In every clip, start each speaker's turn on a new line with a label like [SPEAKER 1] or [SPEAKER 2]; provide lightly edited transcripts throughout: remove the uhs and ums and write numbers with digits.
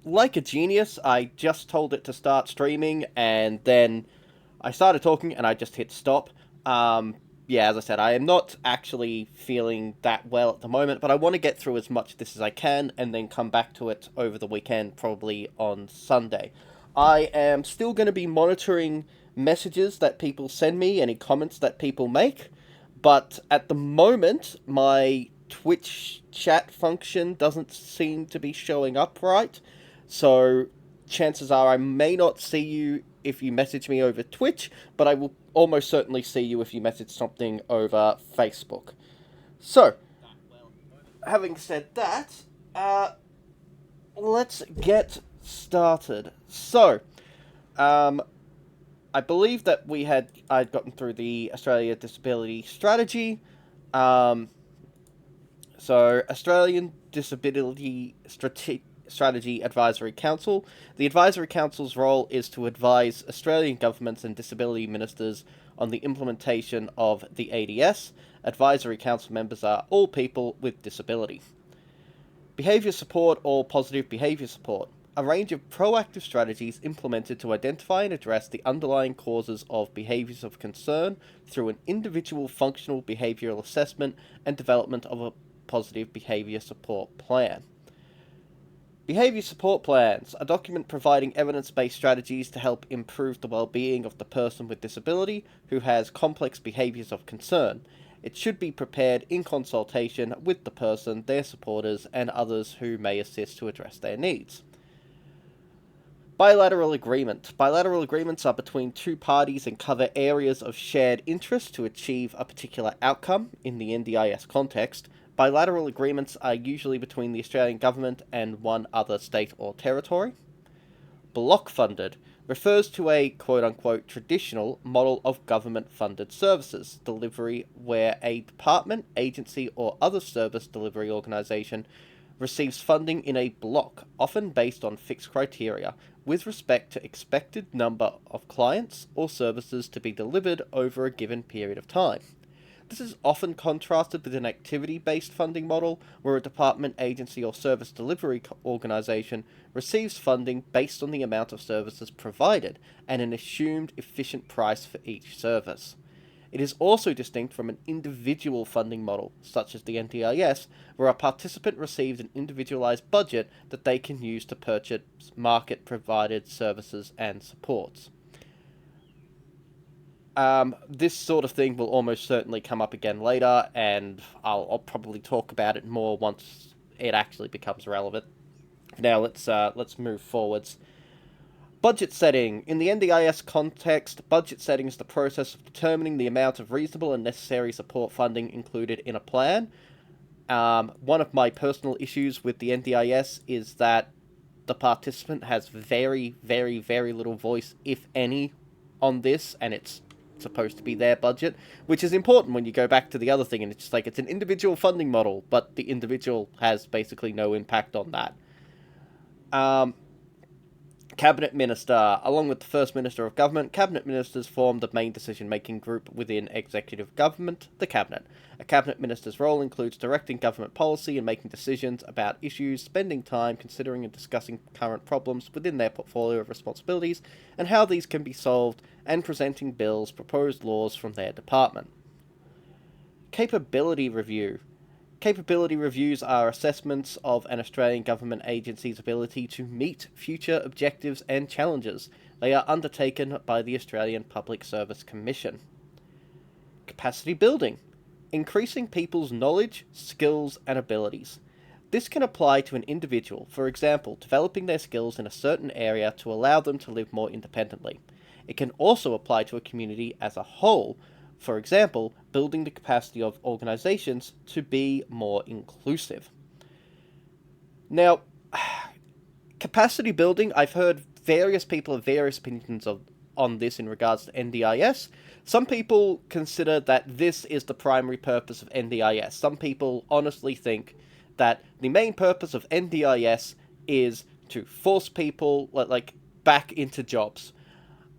[SPEAKER 1] like a genius, I just told it to start streaming, and then I started talking, and I just hit stop. Yeah, as I said, I am not actually feeling that well at the moment, but I want to get through as much of this as I can, and then come back to it over the weekend, probably on Sunday. I am still going to be monitoring messages that people send me, any comments that people make, but at the moment, my Twitch chat function doesn't seem to be showing up right. So chances are I may not see you if you message me over Twitch, but I will almost certainly see you if you message something over Facebook. So, having said that, uh, let's get started. So, um, I believe that I'd gotten through the Australia Disability Strategy. Um, So, Australian Disability Strategy Advisory Council. The Advisory Council's role is to advise Australian governments and disability ministers on the implementation of the ADS. Advisory Council members are all people with disability. Behaviour support or positive behaviour support. A range of proactive strategies implemented to identify and address the underlying causes of behaviours of concern through an individual functional behavioural assessment and development of a positive behaviour support plan. Behaviour support plans, a document providing evidence-based strategies to help improve the well-being of the person with disability who has complex behaviours of concern. It should be prepared in consultation with the person, their supporters, and others who may assist to address their needs. Bilateral agreement. Bilateral agreements are between two parties and cover areas of shared interest to achieve a particular outcome in the NDIS context. Bilateral agreements are usually between the Australian Government and one other state or territory. Block funded refers to a quote-unquote traditional model of government-funded services delivery where a department, agency, or other service delivery organisation receives funding in a block, often based on fixed criteria, with respect to expected number of clients or services to be delivered over a given period of time. This is often contrasted with an activity-based funding model, where a department, agency, or service delivery organisation receives funding based on the amount of services provided and an assumed efficient price for each service. It is also distinct from an individual funding model, such as the NDIS, where a participant receives an individualized budget that they can use to purchase market-provided services and supports. This sort of thing will almost certainly come up again later, and I'll probably talk about it more once it actually becomes relevant. Now let's move forwards. Budget setting. In the NDIS context, budget setting is the process of determining the amount of reasonable and necessary support funding included in a plan. One of my personal issues with the NDIS is that the participant has very, very, very little voice, if any, on this, and it's supposed to be their budget, which is important when you go back to the other thing, and it's just like, it's an individual funding model, but the individual has basically no impact on that. Cabinet Minister. Along with the First Minister of Government, Cabinet Ministers form the main decision-making group within executive government, the Cabinet. A Cabinet Minister's role includes directing government policy and making decisions about issues, spending time considering and discussing current problems within their portfolio of responsibilities, and how these can be solved, and presenting bills, proposed laws from their department. Capability Review. Capability reviews are assessments of an Australian government agency's ability to meet future objectives and challenges. They are undertaken by the Australian Public Service Commission. Capacity building. Increasing people's knowledge, skills, and abilities. This can apply to an individual, for example, developing their skills in a certain area to allow them to live more independently. It can also apply to a community as a whole, for example, building the capacity of organizations to be more inclusive. Now, capacity building, I've heard various people have various opinions on this in regards to NDIS. Some people consider that this is the primary purpose of NDIS. Some people honestly think that the main purpose of NDIS is to force people back into jobs.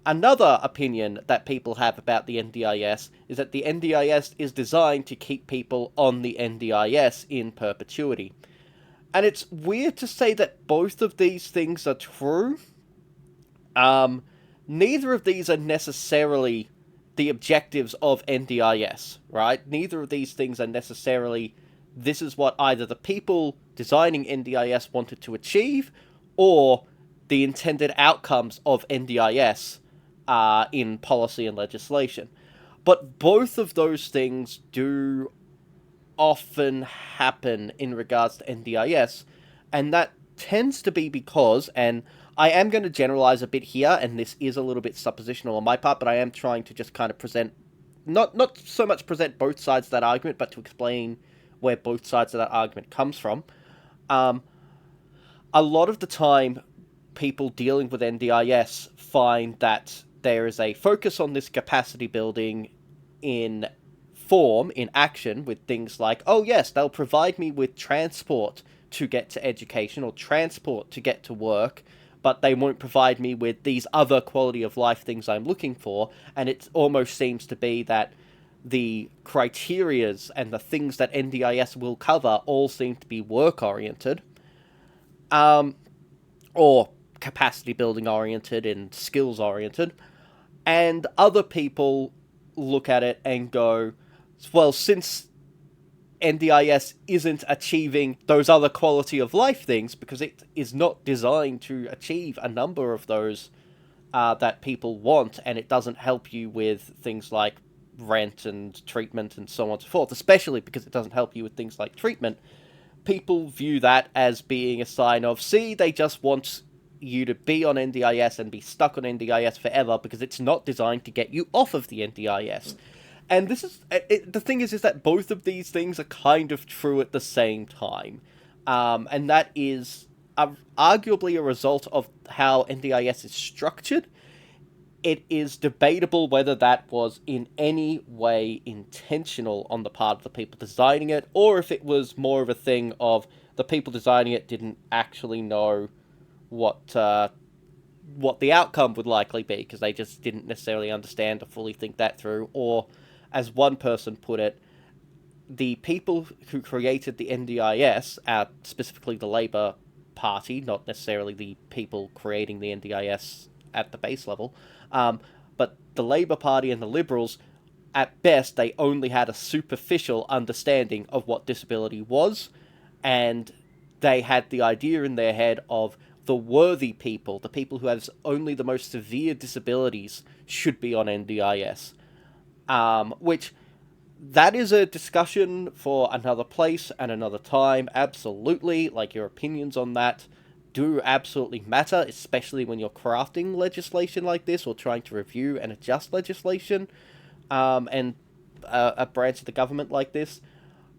[SPEAKER 1] Another opinion that people have about the NDIS is that the NDIS is designed to keep people on the NDIS in perpetuity. And it's weird to say that both of these things are true. Um, Neither of these are necessarily the objectives of NDIS, right? Neither of these things are necessarily this is what either the people designing NDIS wanted to achieve or the intended outcomes of NDIS in policy and legislation. But both of those things do often happen in regards to NDIS, and that tends to be because, and I am going to generalize a bit here, and this is a little bit suppositional on my part, but I am trying to just kind of present, not so much present both sides of that argument, but to explain where both sides of that argument comes from. Um, a lot of the time, people dealing with NDIS find that there is a focus on this capacity building in form, in action, with things like, oh yes, they'll provide me with transport to get to education or transport to get to work, but they won't provide me with these other quality of life things I'm looking for. And it almost seems to be that the criterias and the things that NDIS will cover all seem to be work oriented, or capacity building oriented and skills oriented. And other people look at it and go, well, since NDIS isn't achieving those other quality of life things because it is not designed to achieve a number of those that people want, and it doesn't help you with things like rent and treatment and so on and so forth, especially because it doesn't help you with things like treatment, people view that as being a sign of, see, they just want you to be on NDIS and be stuck on NDIS forever because it's not designed to get you off of the NDIS. And this is the thing is that both of these things are kind of true at the same time, and that is arguably a result of how NDIS is structured. It is debatable whether that was in any way intentional on the part of the people designing it, or if it was more of a thing of the people designing it didn't actually know what the outcome would likely be, because they just didn't necessarily understand or fully think that through. Or, as one person put it, the people who created the NDIS, specifically the Labour Party, not necessarily the people creating the NDIS at the base level, but the Labour Party and the Liberals, at best, they only had a superficial understanding of what disability was, and they had the idea in their head of the worthy people, the people who have only the most severe disabilities, should be on NDIS. Which, that is a discussion for another place and another time, absolutely. Like, your opinions on that do absolutely matter, especially when you're crafting legislation like this, or trying to review and adjust legislation, and a branch of the government like this.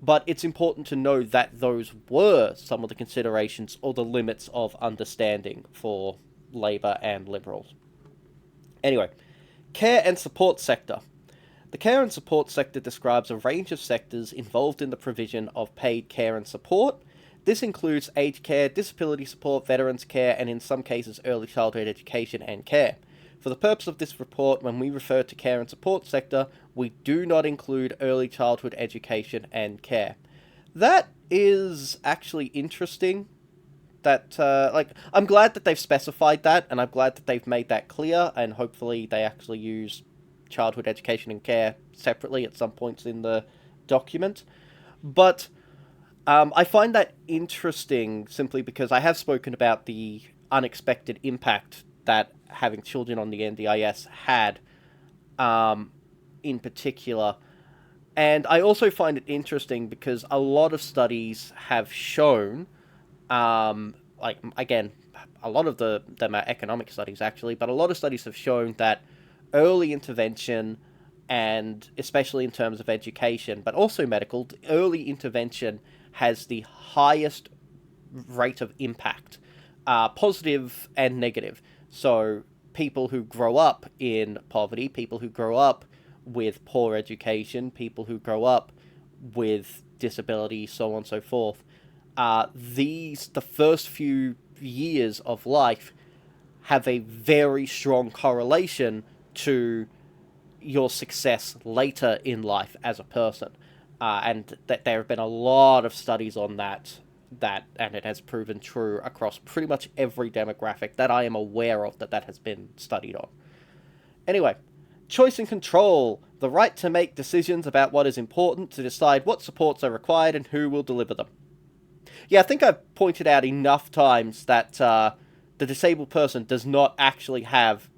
[SPEAKER 1] But it's important to know that those were some of the considerations or the limits of understanding for Labour and Liberals. Anyway, care and support sector. The care and support sector describes a range of sectors involved in the provision of paid care and support. This includes aged care, disability support, veterans care, and in some cases early childhood education and care. For the purpose of this report, when we refer to care and support sector, we do not include early childhood education and care. That is actually interesting. That, I'm glad that they've specified that, and I'm glad that they've made that clear, and hopefully they actually use childhood education and care separately at some points in the document. But I find that interesting simply because I have spoken about the unexpected impact that having children on the NDIS had, in particular. And I also find it interesting because a lot of studies have shown, again, a lot of them are economic studies actually, but a lot of studies have shown that early intervention, and especially in terms of education, but also medical, early intervention has the highest rate of impact, positive and negative. So people who grow up in poverty, people who grow up with poor education, people who grow up with disability, so on and so forth, the first few years of life have a very strong correlation to your success later in life as a person. And that there have been a lot of studies on that that, and it has proven true across pretty much every demographic that I am aware of that has been studied on. Anyway, choice and control, the right to make decisions about what is important, to decide what supports are required and who will deliver them. Yeah, I think I've pointed out enough times that the disabled person does not actually have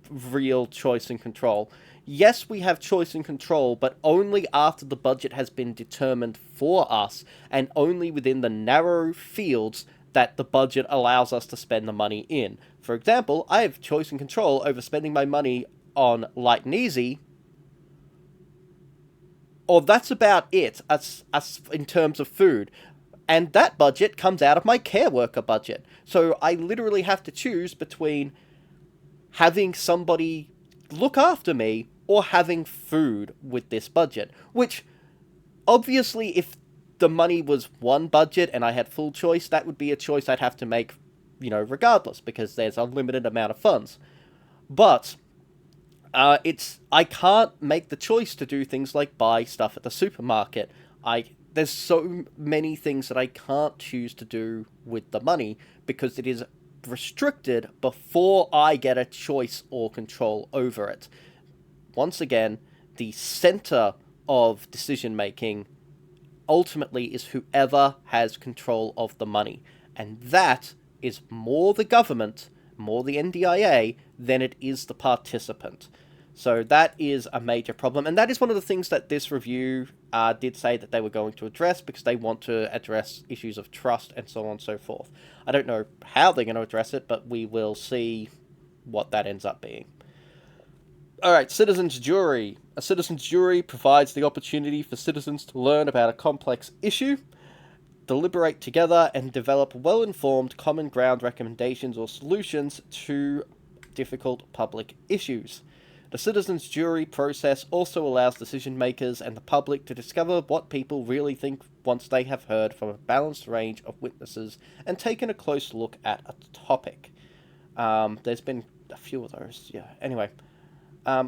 [SPEAKER 1] real choice and control. Yes, we have choice and control, but only after the budget has been determined for us, and only within the narrow fields that the budget allows us to spend the money in. For example, I have choice and control over spending my money on light and easy, or that's about it as in terms of food. And that budget comes out of my care worker budget. So I literally have to choose between having somebody look after me or having food with this budget. Which, obviously, if the money was one budget and I had full choice, that would be a choice I'd have to make, regardless, because there's a limited amount of funds. But I can't make the choice to do things like buy stuff at the supermarket. There's so many things that I can't choose to do with the money because it is restricted before I get a choice or control over it. Once again, the center of decision making ultimately is whoever has control of the money. And that is more the government, more the NDIA, than it is the participant. So that is a major problem, and that is one of the things that this review did say that they were going to address, because they want to address issues of trust and so on and so forth. I don't know how they're going to address it, but we will see what that ends up being. Alright, citizens' jury. A citizens' jury provides the opportunity for citizens to learn about a complex issue, deliberate together, and develop well-informed common ground recommendations or solutions to difficult public issues. The citizens' jury process also allows decision makers and the public to discover what people really think once they have heard from a balanced range of witnesses and taken a close look at a topic. There's been a few of those, yeah. Anyway,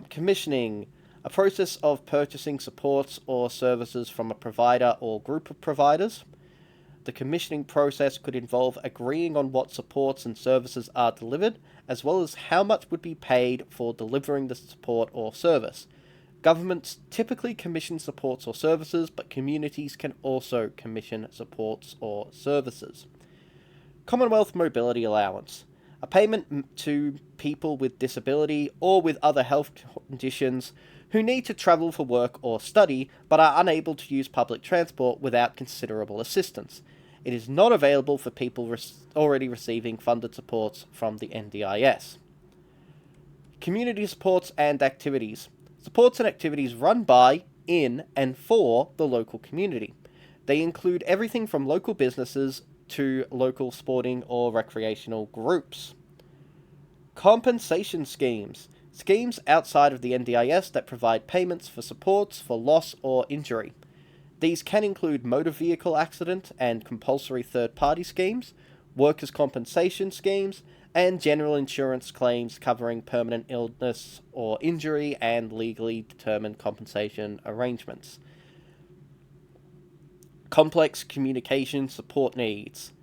[SPEAKER 1] commissioning, a process of purchasing supports or services from a provider or group of providers. The commissioning process could involve agreeing on what supports and services are delivered, as well as how much would be paid for delivering the support or service. Governments typically commission supports or services, but communities can also commission supports or services. Commonwealth Mobility Allowance, a payment to people with disability or with other health conditions who need to travel for work or study, but are unable to use public transport without considerable assistance. It is not available for people already receiving funded supports from the NDIS. Community supports and activities. Supports and activities run by, in, and for the local community. They include everything from local businesses to local sporting or recreational groups. Compensation schemes. Schemes outside of the NDIS that provide payments for supports for loss or injury. These can include motor vehicle accident and compulsory third-party schemes, workers' compensation schemes, and general insurance claims covering permanent illness or injury and legally determined compensation arrangements. Complex communication support needs.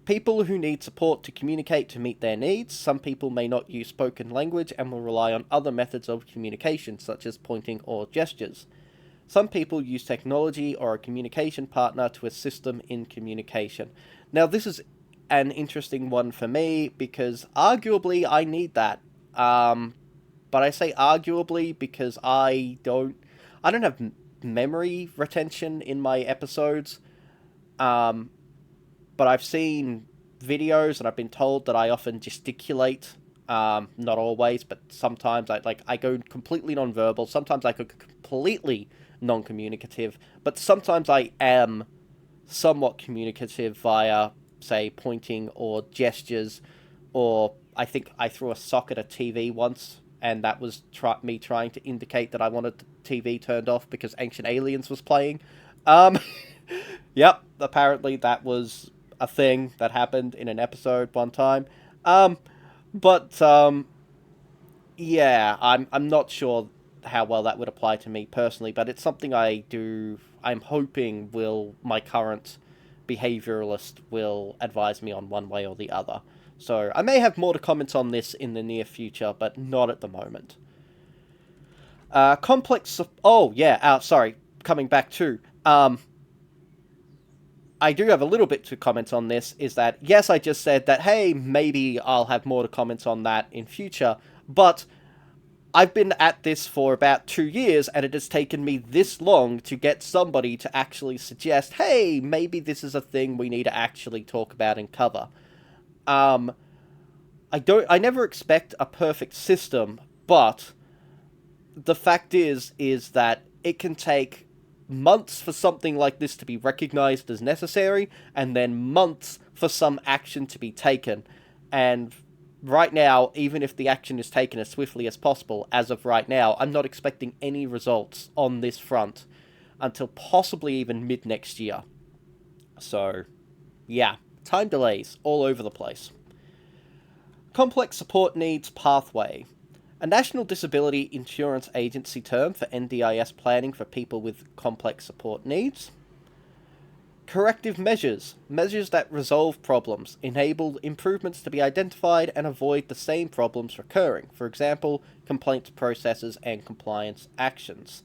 [SPEAKER 1] People who need support to communicate to meet their needs. Some people may not use spoken language and will rely on other methods of communication, such as pointing or gestures. Some people use technology or a communication partner to assist them in communication. Now, this is an interesting one for me, because arguably I need that. But I say arguably because I don't have memory retention in my episodes. But I've seen videos and I've been told that I often gesticulate. Not always, but sometimes I go completely nonverbal. Sometimes I go completely non-communicative, but sometimes I am somewhat communicative via, say, pointing or gestures, or I think I threw a sock at a TV once, and that was me trying to indicate that I wanted the TV turned off because Ancient Aliens was playing. Yep, apparently that was a thing that happened in an episode one time. Yeah, I'm not sure how well that would apply to me personally, but it's something I'm hoping my current behavioralist will advise me on one way or the other. So I may have more to comment on this in the near future, but not at the moment. Sorry. Coming back to, I do have a little bit to comment on this, is that, yes, I just said that, hey, maybe I'll have more to comment on that in future, but I've been at this for about 2 years, and it has taken me this long to get somebody to actually suggest, hey, maybe this is a thing we need to actually talk about and cover. I never expect a perfect system, but the fact is that it can take months for something like this to be recognized as necessary, and then months for some action to be taken. And right now, even if the action is taken as swiftly as possible, as of right now, I'm not expecting any results on this front until possibly even mid-next year. So, yeah, time delays all over the place. Complex Support Needs Pathway. A National Disability Insurance Agency term for NDIS planning for people with complex support needs. Corrective measures. Measures that resolve problems, enable improvements to be identified, and avoid the same problems recurring. For example, complaints processes and compliance actions.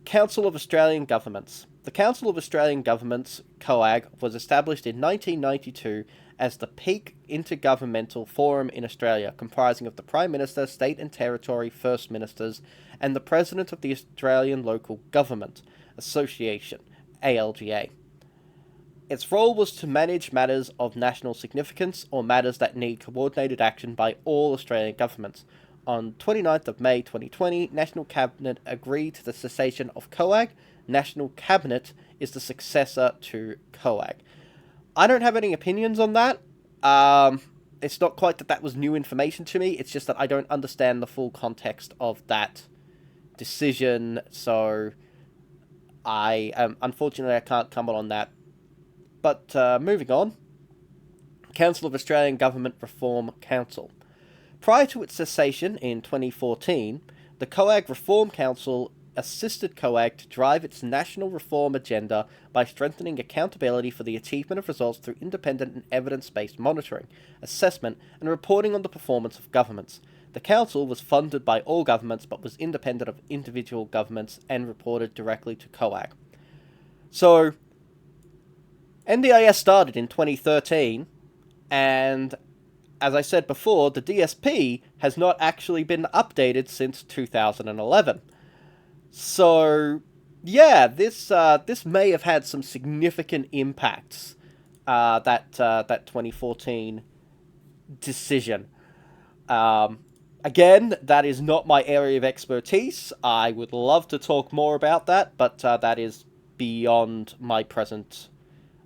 [SPEAKER 1] Council of Australian Governments. The Council of Australian Governments, COAG, was established in 1992 as the peak intergovernmental forum in Australia, comprising of the Prime Minister, State and Territory First Ministers, and the President of the Australian Local Government Association, ALGA. Its role was to manage matters of national significance or matters that need coordinated action by all Australian governments. On 29th of May 2020, National Cabinet agreed to the cessation of COAG. National Cabinet is the successor to COAG. I don't have any opinions on that. It's not quite that was new information to me, it's just that I don't understand the full context of that decision, so unfortunately I can't comment on that. But moving on. Council of Australian Government Reform Council. Prior to its cessation in 2014, the COAG Reform Council assisted COAG to drive its national reform agenda by strengthening accountability for the achievement of results through independent and evidence-based monitoring, assessment, and reporting on the performance of governments. The council was funded by all governments but was independent of individual governments and reported directly to COAG. So, NDIS started in 2013, and as I said before, the DSP has not actually been updated since 2011. So, yeah, this may have had some significant impacts, that 2014 decision. Again, that is not my area of expertise. I would love to talk more about that, but that is beyond my present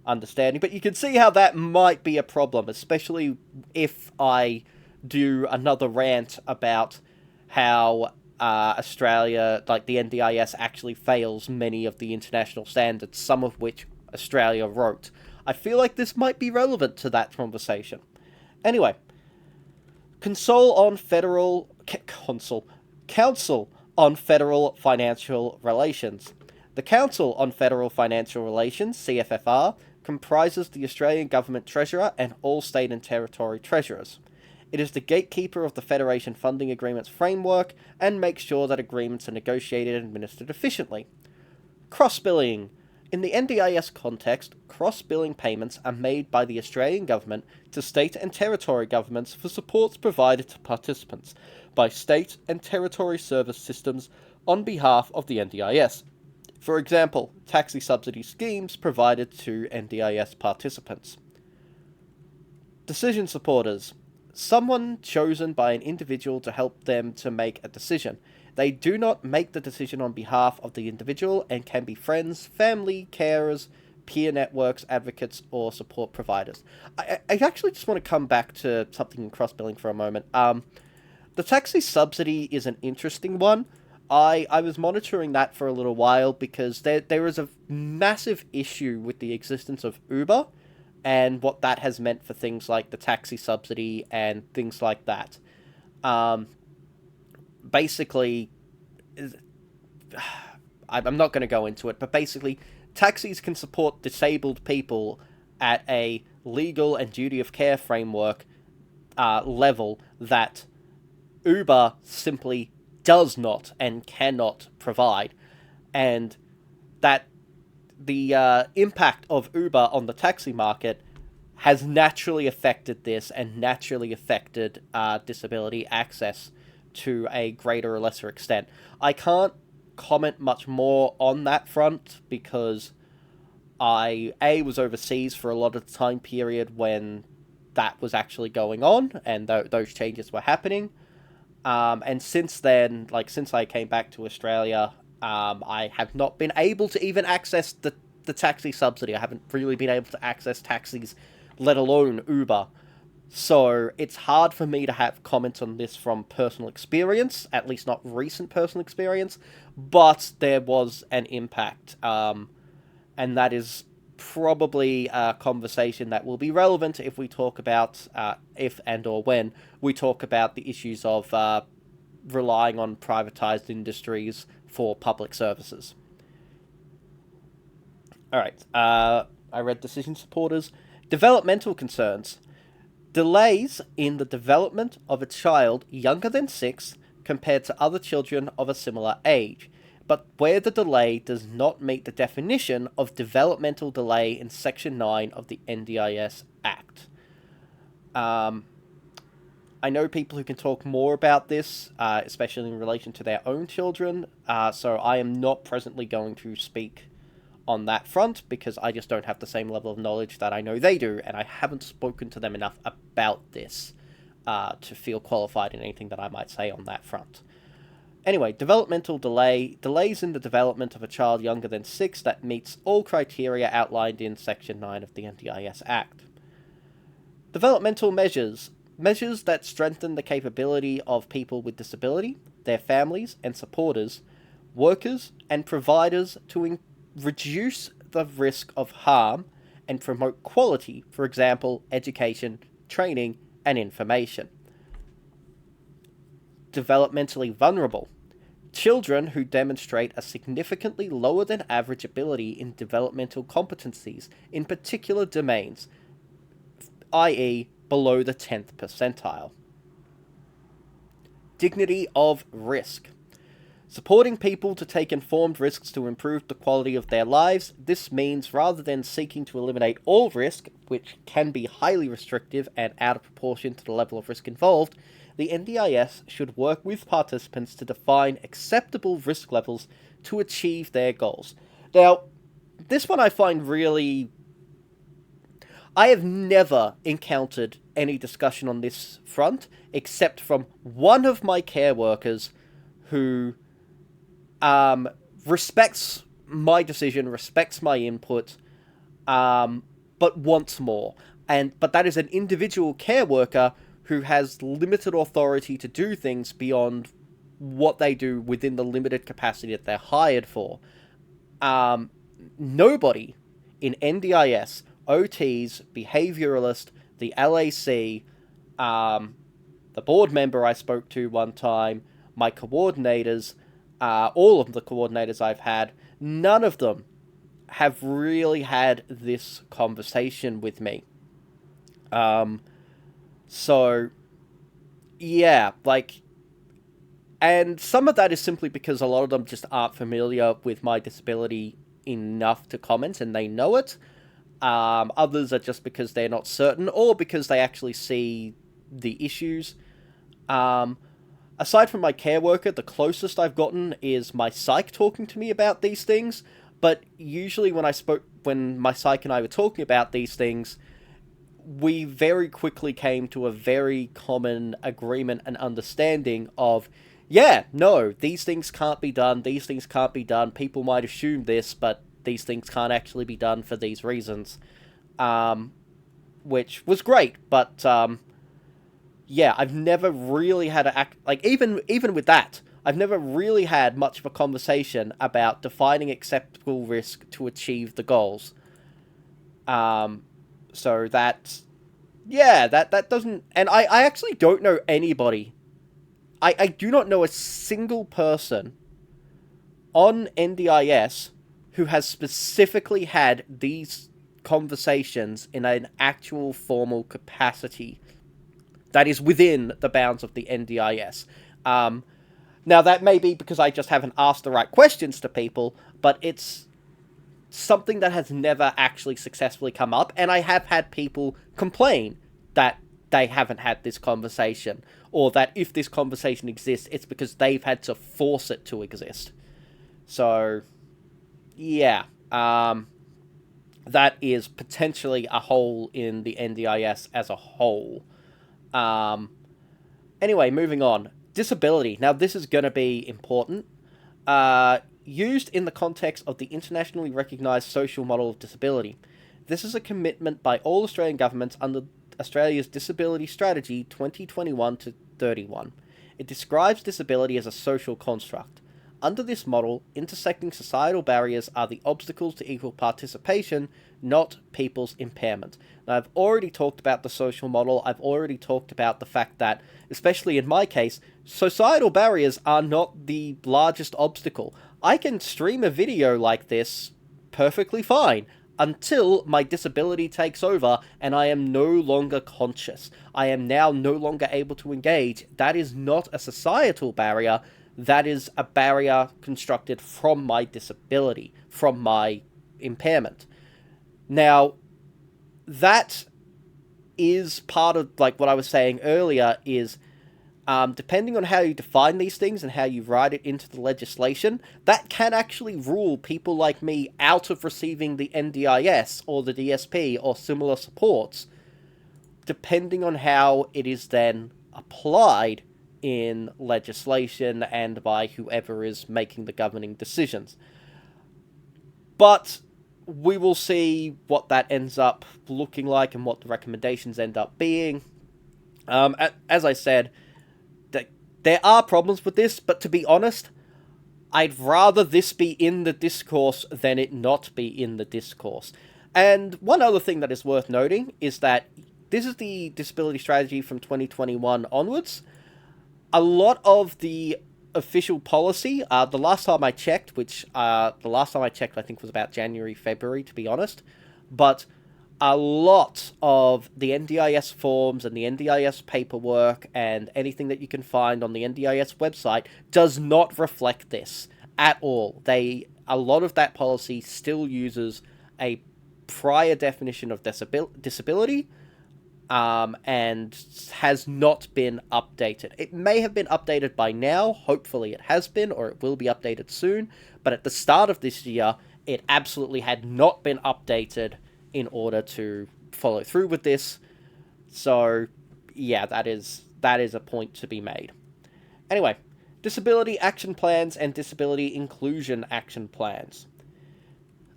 [SPEAKER 1] understanding. But you can see how that might be a problem, especially if I do another rant about how Australia, like the NDIS, actually fails many of the international standards, some of which Australia wrote. I feel like this might be relevant to that conversation. Anyway, Council on Federal Financial Relations. The Council on Federal Financial Relations, CFFR, comprises the Australian Government Treasurer and all state and territory treasurers. It is the gatekeeper of the Federation Funding Agreements framework and makes sure that agreements are negotiated and administered efficiently. Cross-billing. In the NDIS context, cross-billing payments are made by the Australian Government to state and territory governments for supports provided to participants by state and territory service systems on behalf of the NDIS. For example, taxi subsidy schemes provided to NDIS participants. Decision supporters. Someone chosen by an individual to help them to make a decision. They do not make the decision on behalf of the individual and can be friends, family, carers, peer networks, advocates, or support providers. I actually just want to come back to something in cross-billing for a moment. The taxi subsidy is an interesting one. I was monitoring that for a little while because there is a massive issue with the existence of Uber and what that has meant for things like the taxi subsidy and things like that. Basically, I'm not going to go into it, but basically, taxis can support disabled people at a legal and duty of care framework level that Uber simply does not and cannot provide, and that the impact of Uber on the taxi market has naturally affected this and naturally affected disability access to a greater or lesser extent. I can't comment much more on that front because I was overseas for a lot of the time period when that was actually going on and those changes were happening. And since then, like since I came back to Australia, I have not been able to even access the taxi subsidy. I haven't really been able to access taxis, let alone Uber. So it's hard for me to have comments on this from personal experience, at least not recent personal experience, but there was an impact, and that is probably a conversation that will be relevant if we talk about, if and or when we talk about the issues of relying on privatized industries for public services. Alright, I read decision supporters. Developmental concerns. Delays in the development of a child younger than 6 compared to other children of a similar age, but where the delay does not meet the definition of developmental delay in Section 9 of the NDIS Act. I know people who can talk more about this, especially in relation to their own children, so I am not presently going to speak on that front because I just don't have the same level of knowledge that I know they do, and I haven't spoken to them enough about this to feel qualified in anything that I might say on that front. Anyway, developmental delays in the development of a child younger than 6 that meets all criteria outlined in Section 9 of the NDIS Act. Developmental measures that strengthen the capability of people with disability, their families and supporters, workers and providers to reduce the risk of harm and promote quality, for example, education, training, and information. Developmentally vulnerable. Children who demonstrate a significantly lower than average ability in developmental competencies in particular domains, i.e., below the 10th percentile. Dignity of risk. Supporting people to take informed risks to improve the quality of their lives. This means rather than seeking to eliminate all risk, which can be highly restrictive and out of proportion to the level of risk involved, the NDIS should work with participants to define acceptable risk levels to achieve their goals. Now, this one I find really... I have never encountered any discussion on this front, except from one of my care workers who respects my decision, respects my input, but wants more. But that is an individual care worker who has limited authority to do things beyond what they do within the limited capacity that they're hired for. Nobody in NDIS, OTs, behavioralist, the LAC, the board member I spoke to one time, my coordinators, all of the coordinators I've had, none of them have really had this conversation with me. So, yeah, like, and some of that is simply because a lot of them just aren't familiar with my disability enough to comment, and they know it. Others are just because they're not certain, or because they actually see the issues. Aside from my care worker, the closest I've gotten is my psych talking to me about these things, but usually when my psych and I were talking about these things, we very quickly came to a very common agreement and understanding of, yeah, no, these things can't be done, people might assume this, but these things can't actually be done for these reasons. Which was great, but, yeah, I've never really had even with that, I've never really had much of a conversation about defining acceptable risk to achieve the goals. So that's, yeah, that doesn't, and I actually don't know anybody, I do not know a single person on NDIS who has specifically had these conversations in an actual formal capacity that is within the bounds of the NDIS. Now, that may be because I just haven't asked the right questions to people, but it's something that has never actually successfully come up, and I have had people complain that they haven't had this conversation, or that if this conversation exists, it's because they've had to force it to exist. So, yeah, that is potentially a hole in the NDIS as a whole. Anyway, moving on. Disability. Now, this is going to be important. Used in the context of the internationally recognised social model of disability. This is a commitment by all Australian governments under Australia's Disability Strategy 2021 to 31. It describes disability as a social construct. Under this model, intersecting societal barriers are the obstacles to equal participation, not people's impairment. Now, I've already talked about the social model. I've already talked about the fact that, especially in my case, societal barriers are not the largest obstacle. I can stream a video like this perfectly fine until my disability takes over and I am no longer conscious. I am now no longer able to engage. That is not a societal barrier. That is a barrier constructed from my disability, from my impairment. Now, that is part of, like, what I was saying earlier is, depending on how you define these things and how you write it into the legislation, that can actually rule people like me out of receiving the NDIS or the DSP or similar supports, depending on how it is then applied in legislation and by whoever is making the governing decisions. But we will see what that ends up looking like and what the recommendations end up being. As I said, there are problems with this, but to be honest, I'd rather this be in the discourse than it not be in the discourse. And one other thing that is worth noting is that this is the disability strategy from 2021 onwards. A lot of the official policy, the last time I checked, I think was about January, February, to be honest, but a lot of the NDIS forms and the NDIS paperwork and anything that you can find on the NDIS website does not reflect this at all. A lot of that policy still uses a prior definition of disability, and has not been updated. It may have been updated by now, hopefully it has been, or it will be updated soon, but at the start of this year, it absolutely had not been updated in order to follow through with this. So, yeah, that is a point to be made. Anyway, disability action plans and disability inclusion action plans.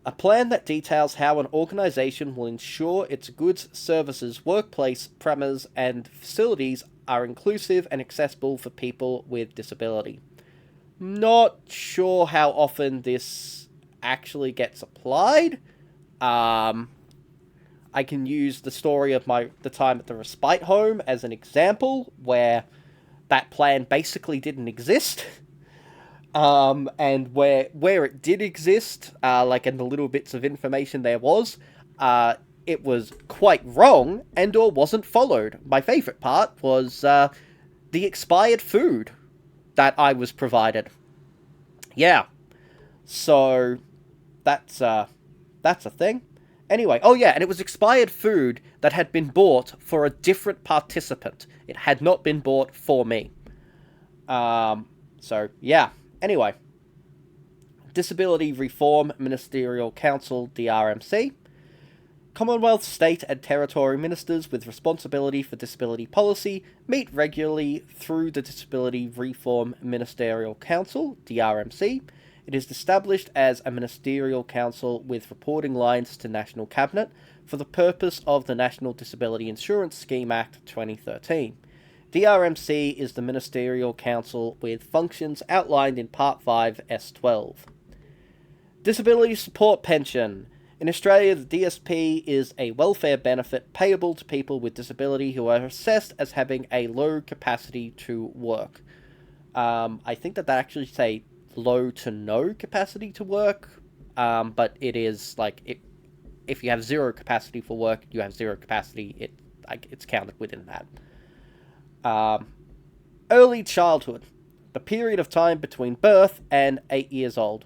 [SPEAKER 1] A plan that details how an organisation will ensure its goods, services, workplace, premises, and facilities are inclusive and accessible for people with disability. Not sure how often this actually gets applied. I can use the story of the time at the respite home as an example, where that plan basically didn't exist. And where it did exist, like in the little bits of information there was, it was quite wrong and or wasn't followed. My favourite part was the expired food that I was provided. Yeah. So that's a thing. Anyway, oh yeah, and it was expired food that had been bought for a different participant. It had not been bought for me. So, yeah. Anyway. Disability Reform Ministerial Council, DRMC. Commonwealth, state and territory ministers with responsibility for disability policy meet regularly through the Disability Reform Ministerial Council, DRMC. It is established as a ministerial council with reporting lines to National Cabinet for the purpose of the National Disability Insurance Scheme Act 2013. DRMC is the ministerial council with functions outlined in Part 5, S12. Disability Support Pension. In Australia, the DSP is a welfare benefit payable to people with disability who are assessed as having a low capacity to work. I think that actually say low to no capacity to work. but it is like if you have zero capacity for work, you have zero capacity. It's counted within that. Um, Early childhood, the period of time between birth and 8 years old.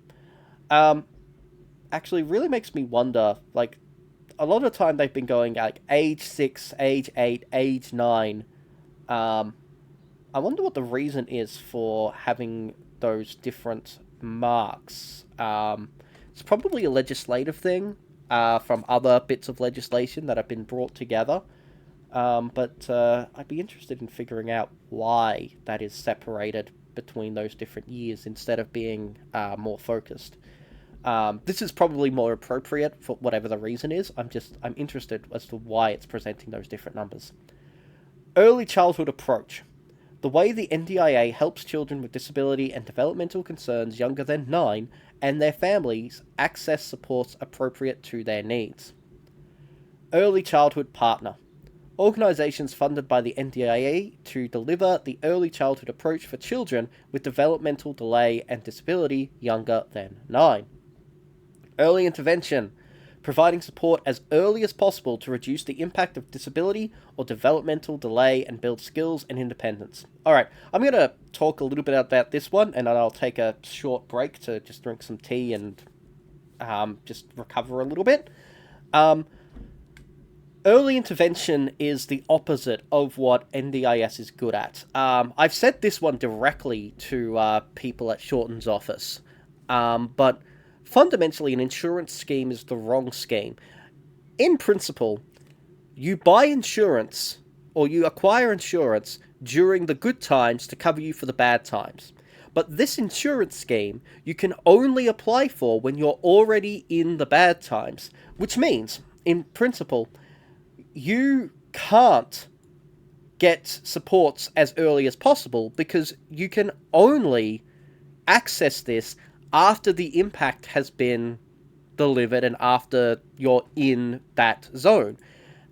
[SPEAKER 1] Um, Actually, really makes me wonder. Like a lot of the time, they've been going like age 6, age 8, age 9. Um, I wonder what the reason is for having those different marks. It's probably a legislative thing from other bits of legislation that have been brought together. But I'd be interested in figuring out why that is separated between those different years instead of being more focused. This is probably more appropriate for whatever the reason is. I'm interested as to why it's presenting those different numbers. Early childhood approach. The way the NDIA helps children with disability and developmental concerns younger than 9 and their families access supports appropriate to their needs. Early childhood partner. Organisations funded by the NDIA to deliver the early childhood approach for children with developmental delay and disability younger than 9. Early intervention, providing support as early as possible to reduce the impact of disability or developmental delay and build skills and independence. Alright, I'm going to talk a little bit about this one, and then I'll take a short break to just drink some tea and just recover a little bit. Early intervention is the opposite of what NDIS is good at. I've said this one directly to people at Shorten's office, but fundamentally an insurance scheme is the wrong scheme. In principle, you buy insurance or you acquire insurance during the good times to cover you for the bad times. But this insurance scheme you can only apply for when you're already in the bad times, which means, in principle, you can't get supports as early as possible because you can only access this after the impact has been delivered and after you're in that zone.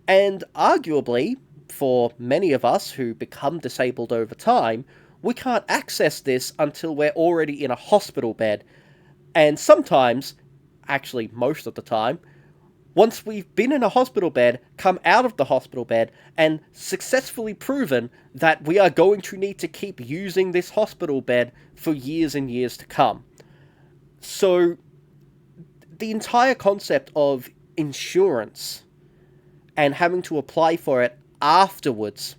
[SPEAKER 1] And arguably, for many of us who become disabled over time, we can't access this until we're already in a hospital bed. And sometimes, actually most of the time, once we've been in a hospital bed, come out of the hospital bed, and successfully proven that we are going to need to keep using this hospital bed for years and years to come. So, the entire concept of insurance and having to apply for it afterwards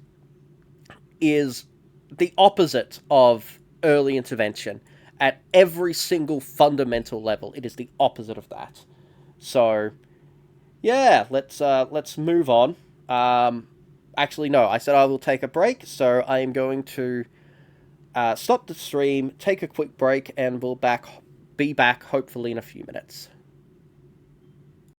[SPEAKER 1] is the opposite of early intervention. At every single fundamental level, it is the opposite of that. So, yeah, let's move on. Actually, no, I said I will take a break, so I am going to stop the stream, take a quick break, and we'll be back hopefully in a few minutes.